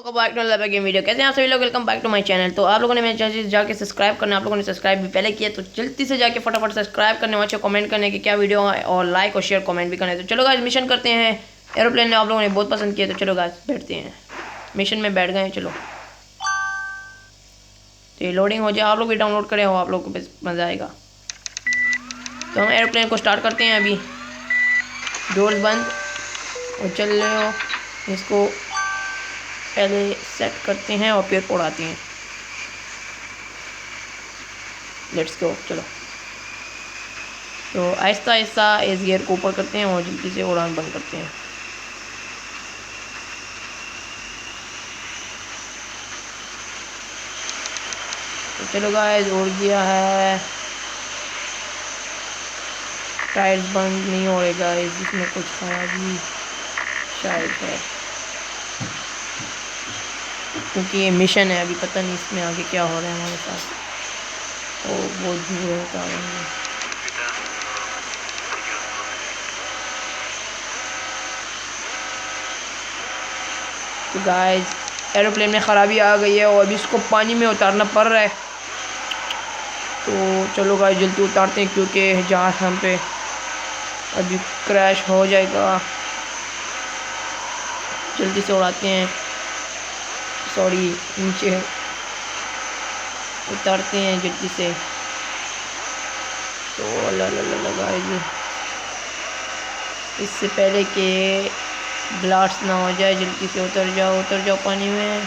Game video कैसे हैं आप सभी लोग। Welcome back to my channel. तो आप लोगों ने मेरे चैनल जाके सब्सक्राइब करना, आप लोगों ने सब्सक्राइब भी पहले किया तो जल्दी से जाके फटाफट सब्सक्राइब करने, वहाँ कमेंट करने की क्या वीडियो है और लाइक और शेयर कमेंट भी करना है। तो चलो गाइस मिशन करते हैं। एरोप्लेन ने आप लोगों ने बहुत पसंद किया तो चलो गाइस बैठते हैं, मिशन में बैठ गए। चलो तो ये लोडिंग हो जाए, आप लोग भी डाउनलोड करें हो, आप लोग को मज़ा आएगा। तो हम एरोप्लेन को स्टार्ट करते हैं। अभी डोर्स बंद और चल रहे हो, इसको पहले सेट करते हैं और फिर उड़ाते हैं। Let's go. चलो तो आहिस्ता आहिस्ता इस गियर को ऊपर करते हैं और जल्दी से उड़ान बंद करते हैं। तो चलो गाइस उड़ गया है, टायर्स बंद नहीं हो रहे गाइस, इसमें कुछ खराबी शायद है क्योंकि ये मिशन है। अभी पता नहीं इसमें आगे क्या हो रहा है हमारे साथ। तो वो धुएं होता है। तो गाइस एरोप्लेन में ख़राबी आ गई है और अभी इसको पानी में उतारना पड़ रहा है। तो चलो गाइस जल्दी उतारते हैं क्योंकि जहाज़ हम पे अभी क्रैश हो जाएगा। जल्दी से उड़ाते हैं, सॉरी नीचे उतारते हैं जल्दी से। तो अल्लाह गाइस इससे पहले कि ब्लास्ट ना हो जाए जल्दी से उतर जाओ पानी में।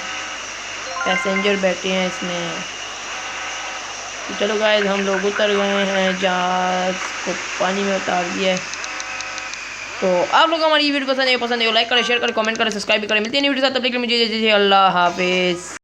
पैसेंजर बैठे हैं इसमें। तो चलो गाइस हम लोग उतर गए हैं, जहाज़ को पानी में उतार दिया है। तो आप लोग हमारी वीडियो पसंद है लाइक करें, शेयर करें, कमेंट करें, सब्सक्राइब भी करें। मिलती है न्यू वीडियो साथ, तब तक के लिए मुझे अल्लाह हाफिज़।